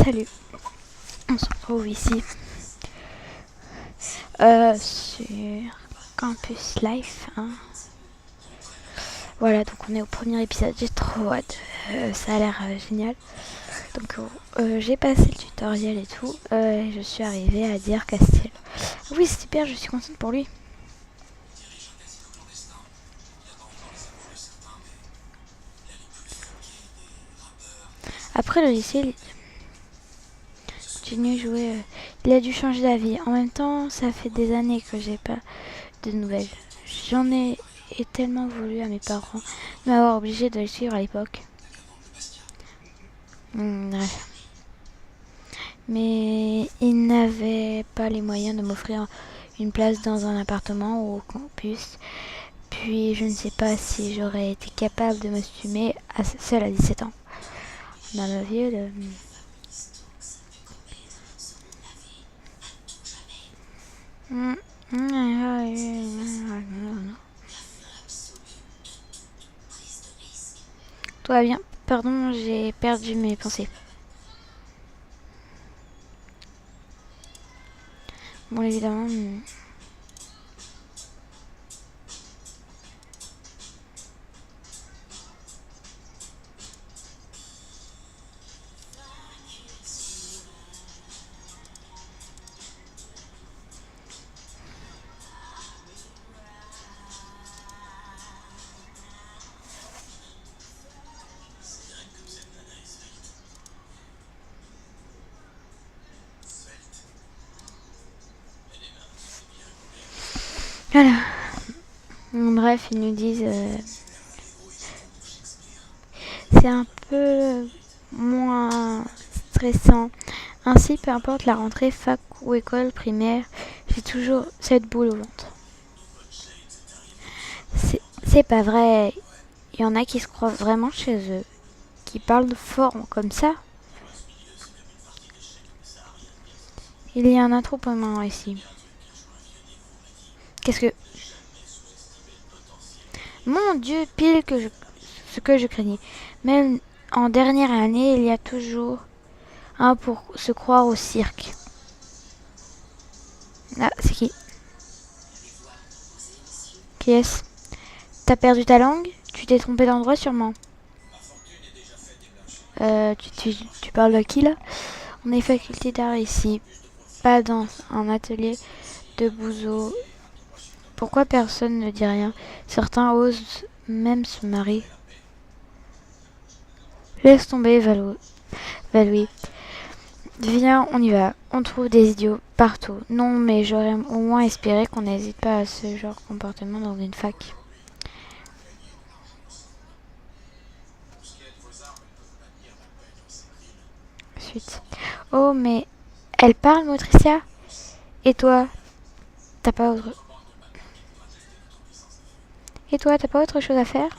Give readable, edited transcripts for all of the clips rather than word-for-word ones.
Salut, on se retrouve ici sur Campus Life. Hein. Voilà, donc on est au premier épisode, j'ai trop hâte, ça a l'air génial. Donc j'ai passé le tutoriel et tout, et je suis arrivée à dire Castiel. Oui, c'est super, je suis contente pour lui. Après le lycée, il continue de jouer. Il a dû changer d'avis. En même temps, ça fait des années que j'ai pas de nouvelles. J'en ai tellement voulu à mes parents de m'avoir obligé de le suivre à l'époque. Ouais. Mais ils n'avaient pas les moyens de m'offrir une place dans un appartement ou au campus. Puis je ne sais pas si j'aurais été capable de m'assumer seule à 17 ans. Dans ma vie de... Tout va bien. Pardon, j'ai perdu mes pensées. Bon, évidemment... Voilà. Bref, ils nous disent... c'est un peu moins stressant. Ainsi, peu importe la rentrée, fac ou école primaire, j'ai toujours cette boule au ventre. C'est pas vrai. Il y en a qui se croient vraiment chez eux, qui parlent fort comme ça. Il y a un attroupement ici. Qu'est-ce que... Mon Dieu, pile que ce que je craignais. Même en dernière année, il y a toujours un pour se croire au cirque. Ah, c'est qui? Qui est-ce? T'as perdu ta langue? Tu t'es trompé d'endroit sûrement. Tu parles de qui là? On est faculté d'art ici, pas dans un atelier de bouzeau. Pourquoi personne ne dit rien? Certains osent même se marier. Laisse tomber, Valoui. Viens, on y va. On trouve des idiots partout. Non, mais j'aurais au moins espéré qu'on n'hésite pas à ce genre de comportement dans une fac. Suite. Oh, mais elle parle, Motricia? Et toi, t'as pas autre... Et toi, t'as pas autre chose à faire?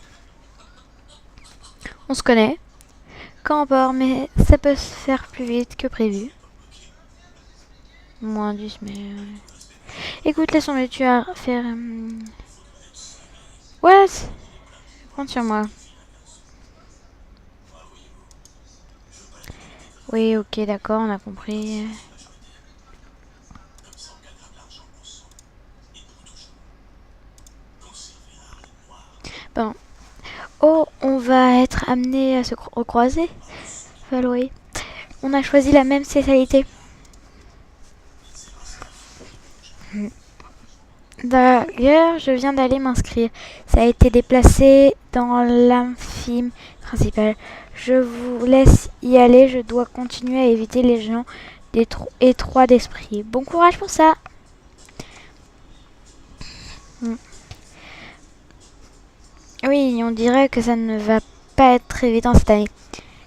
On se connaît. Qu'importe, mais ça peut se faire plus vite que prévu. Moins 10, mais... Écoute, laisse-moi, tu as faire... What? Compte sur moi. Oui, ok, d'accord, on a compris. Bon. Oh, on va être amené à se recroiser, Valois. On a choisi la même spécialité. D'ailleurs, je viens d'aller m'inscrire. Ça a été déplacé dans l'amphi principal. Je vous laisse y aller. Je dois continuer à éviter les gens étroits d'esprit. Bon courage pour ça. Oui, on dirait que ça ne va pas être évident cette année.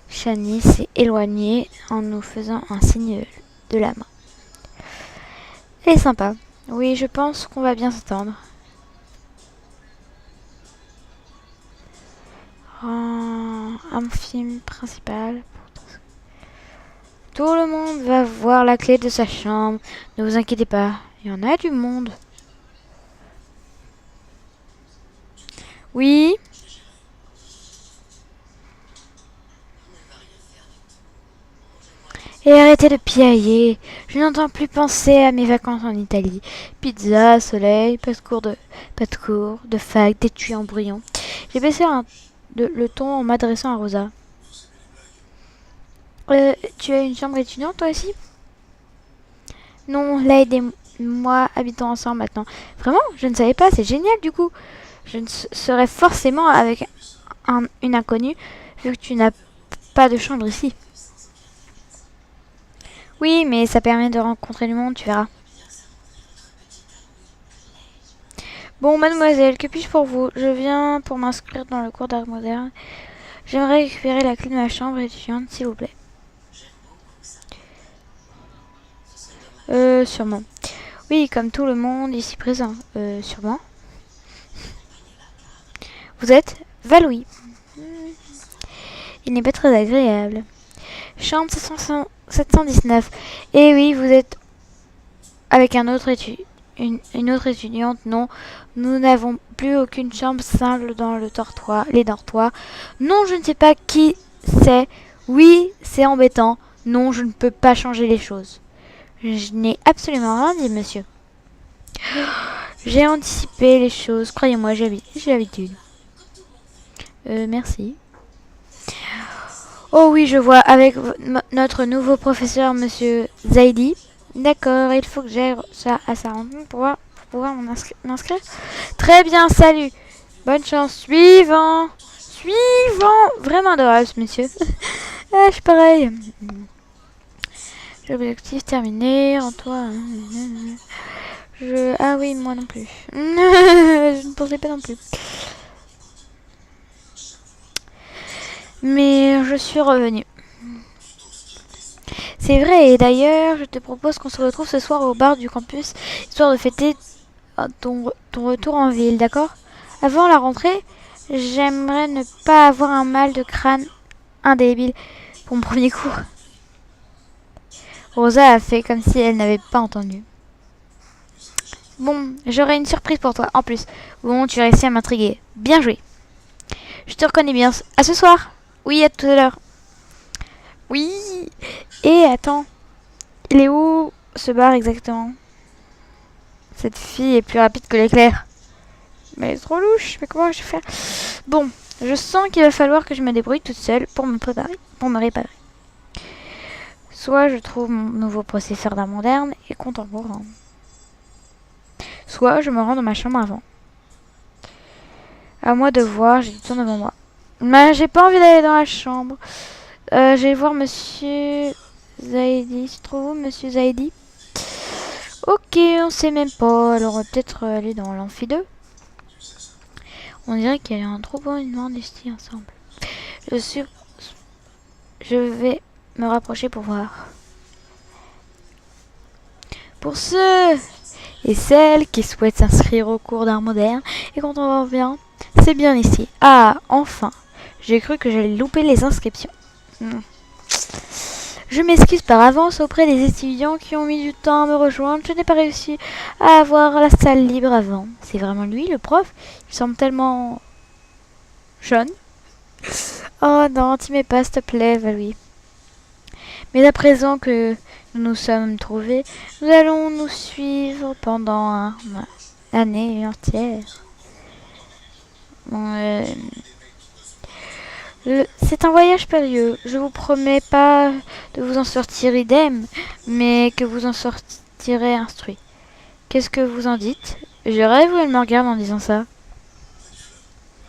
Shani s'est éloignée en nous faisant un signe de la main. Elle est sympa. Oui, je pense qu'on va bien s'entendre. Un film principal. Tout le monde va voir la clé de sa chambre. Ne vous inquiétez pas, il y en a du monde. Oui. Et arrêtez de piailler. Je n'entends plus penser à mes vacances en Italie. Pizza, soleil, pas de cours, de fac, d'étuis en brouillon. J'ai baissé le ton en m'adressant à Rosa. Tu as une chambre étudiante toi aussi? Non, Laïd et moi habitons ensemble maintenant. Vraiment? Je ne savais pas, c'est génial du coup. Je ne serais forcément avec une inconnue vu que tu n'as pas de chambre ici. Oui, mais ça permet de rencontrer du monde, tu verras. Bon, mademoiselle, que puis-je pour vous? Je viens pour m'inscrire dans le cours d'art moderne. J'aimerais récupérer la clé de ma chambre étudiante, s'il vous plaît. Sûrement. Oui, comme tout le monde ici présent. Sûrement. Vous êtes Valoui. Il n'est pas très agréable. Chambre 719. Et oui, vous êtes avec une autre étudiante. Non, nous n'avons plus aucune chambre simple dans les dortoirs. Non, je ne sais pas qui c'est. Oui, c'est embêtant. Non, je ne peux pas changer les choses. Je n'ai absolument rien dit, monsieur. J'ai anticipé les choses. Croyez-moi, j'ai l'habitude. Merci. Oh oui, je vois. Avec notre nouveau professeur, monsieur Zaidi. D'accord, il faut que j'aille à sa rencontre pour pouvoir m'inscrire. Très bien, salut. Bonne chance. Suivant. Vraiment adorable, ce monsieur. Ah, je suis pareil. L'objectif terminé. En toi. Ah oui, moi non plus. Je ne pensais pas non plus. Mais je suis revenue. C'est vrai, et d'ailleurs, je te propose qu'on se retrouve ce soir au bar du campus, histoire de fêter ton retour en ville, d'accord? Avant la rentrée, j'aimerais ne pas avoir un mal de crâne indélébile pour mon premier cours. Rosa a fait comme si elle n'avait pas entendu. Bon, j'aurai une surprise pour toi, en plus. Bon, tu as réussi à m'intriguer. Bien joué. Je te reconnais bien. À ce soir. Oui, à tout à l'heure. Oui. Et attends. Il est où ce bar exactement? Cette fille est plus rapide que l'éclair. Mais elle est trop louche. Mais comment je vais faire? Bon, je sens qu'il va falloir que je me débrouille toute seule pour me réparer. Soit je trouve mon nouveau processeur d'art moderne et contemporain. Soit je me rends dans ma chambre avant. À moi de voir, j'ai du temps devant moi. Mais j'ai pas envie d'aller dans la chambre. Je vais voir monsieur Zaidi. Se trouve où, monsieur Zaidi? Ok, on sait même pas. Alors on va peut-être aller dans l'amphi 2. On dirait qu'il y a un trop bon événement ici ensemble. Je vais me rapprocher pour voir. Pour ceux et celles qui souhaitent s'inscrire au cours d'art moderne et quand on revient, c'est bien ici. Ah, enfin. J'ai cru que j'allais louper les inscriptions. Je m'excuse par avance auprès des étudiants qui ont mis du temps à me rejoindre. Je n'ai pas réussi à avoir la salle libre avant. C'est vraiment lui, le prof? Il semble tellement jeune. Oh non, t'y mets pas, s'il te plaît, Valoui. Mais à présent que nous nous sommes trouvés, nous allons nous suivre pendant une année entière. C'est un voyage périlleux. Je vous promets pas de vous en sortir idem, mais que vous en sortirez instruit. Qu'est-ce que vous en dites? Je rêve ou elle me regarde en disant ça?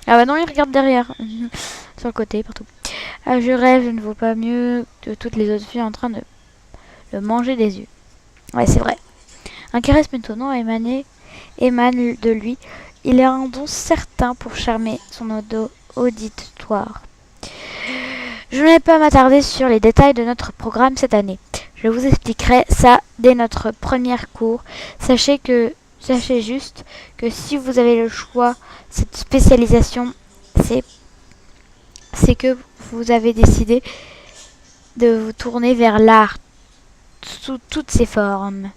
Ah bah non, il regarde derrière. Sur le côté, partout. Ah, je rêve, je ne vaux pas mieux que toutes les autres filles en train de le manger des yeux. Ouais, c'est vrai. Un charisme étonnant émane de lui. Il a un don certain pour charmer son auditoire. Je ne vais pas m'attarder sur les détails de notre programme cette année. Je vous expliquerai ça dès notre premier cours. Sachez juste que si vous avez le choix, cette spécialisation, c'est que vous avez décidé de vous tourner vers l'art sous toutes ses formes.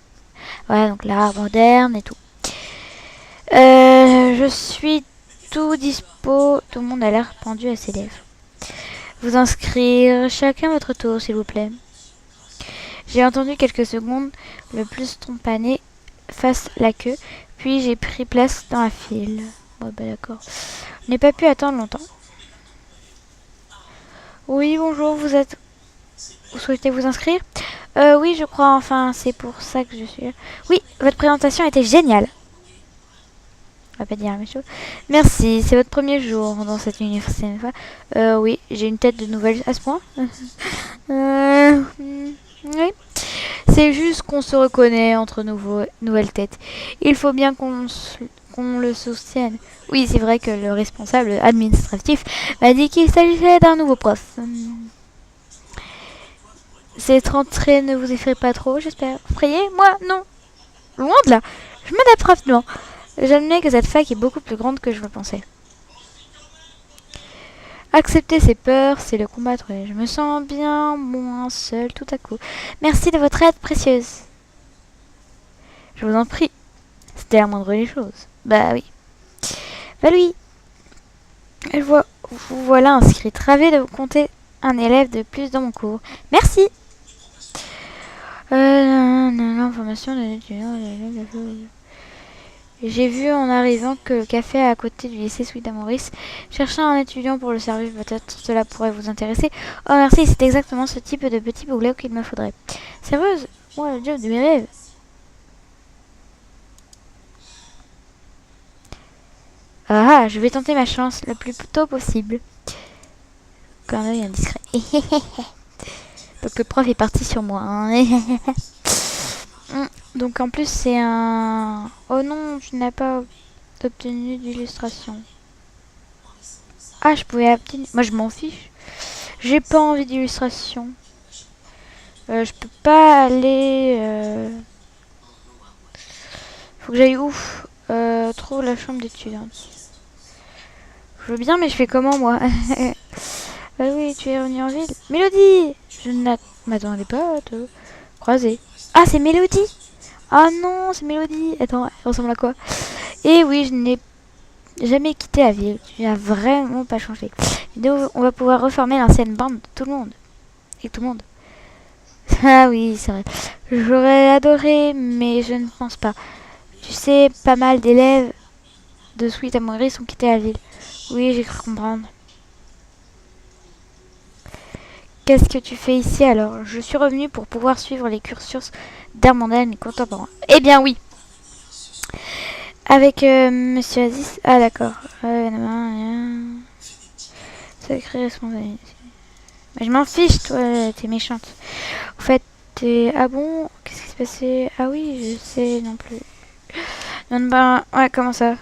Voilà, donc l'art moderne et tout. Je suis tout dispo. Tout le monde a l'air pendu à ses lèvres. Vous inscrire chacun votre tour, s'il vous plaît. J'ai entendu quelques secondes le plus spontané fasse la queue, puis j'ai pris place dans la file. Ouais, bah d'accord. Je n'ai pas pu attendre longtemps. Oui, bonjour, vous souhaitez vous inscrire? Oui, je crois, enfin, c'est pour ça que je suis là. Oui, votre présentation était géniale. On va pas dire la même chose. Merci, c'est votre premier jour dans cette université, n'est-ce pas? Oui, j'ai une tête de nouvelle à ce point. Oui. C'est juste qu'on se reconnaît entre nouvelles têtes. Il faut bien qu'on le soutienne. Oui, c'est vrai que le responsable administratif m'a dit qu'il s'agissait d'un nouveau prof. Cette rentrée ne vous effraie pas trop, j'espère. Effrayé? Moi, non. Loin de là. Je m'adapte rapidement. J'admets que cette fac est beaucoup plus grande que je le pensais. Accepter ses peurs, c'est le combattre. Je me sens bien moins seule tout à coup. Merci de votre aide précieuse. Je vous en prie. C'était la moindre des choses. Bah oui. Bah oui. Vous voilà inscrit. Ravi de vous compter un élève de plus dans mon cours. Merci. L'information de l'étudiant. J'ai vu en arrivant que le café à côté du lycée Souida-Maurice cherchait un étudiant pour le service. Peut-être cela pourrait vous intéresser. Oh merci, c'est exactement ce type de petit boulot qu'il me faudrait. Sérieuse, moi le job de mes rêves. Ah, je vais tenter ma chance le plus tôt possible. Clin d'œil indiscret. Donc le prof est parti sur moi. Hein. Donc en plus c'est un... Oh non, tu n'as pas obtenu d'illustration. Ah, je pouvais obtenir... Moi je m'en fiche. J'ai pas envie d'illustration. Je peux pas aller... Faut que j'aille où? Trouve la chambre d'étudiante. Je veux bien, mais je fais comment moi? Bah oui, tu es revenu en ville. Mélodie! Je ne m'attendais pas à te croiser. Ah, c'est Mélodie! Ah non, c'est Mélodie! Attends, elle ressemble à quoi? Et oui, je n'ai jamais quitté la ville. Tu n'as vraiment pas changé. Donc, on va pouvoir reformer l'ancienne bande de tout le monde. Et tout le monde. Ah oui, c'est vrai. J'aurais adoré, mais je ne pense pas. Tu sais, pas mal d'élèves de Suite à Maurice ont quitté la ville. Oui, j'ai cru comprendre. Qu'est-ce que tu fais ici alors? Je suis revenue pour pouvoir suivre les cursus d'art moderne et contemporain. Eh bien oui. Avec Monsieur Aziz. Ah d'accord. Sacrée responsabilité. Mais je m'en fiche, toi, t'es méchante. En fait, t'es... Ah bon? Qu'est-ce qui s'est passé? Ah oui, je sais non plus. Non, ben... Ouais, comment ça?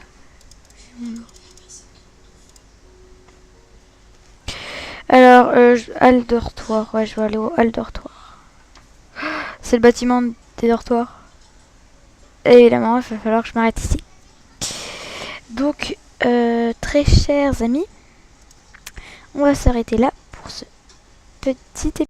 Alors, hall dortoir. Ouais, je vais aller au hall dortoir. C'est le bâtiment des dortoirs. Et évidemment, il va falloir que je m'arrête ici. Donc, très chers amis, on va s'arrêter là pour ce petit épisode.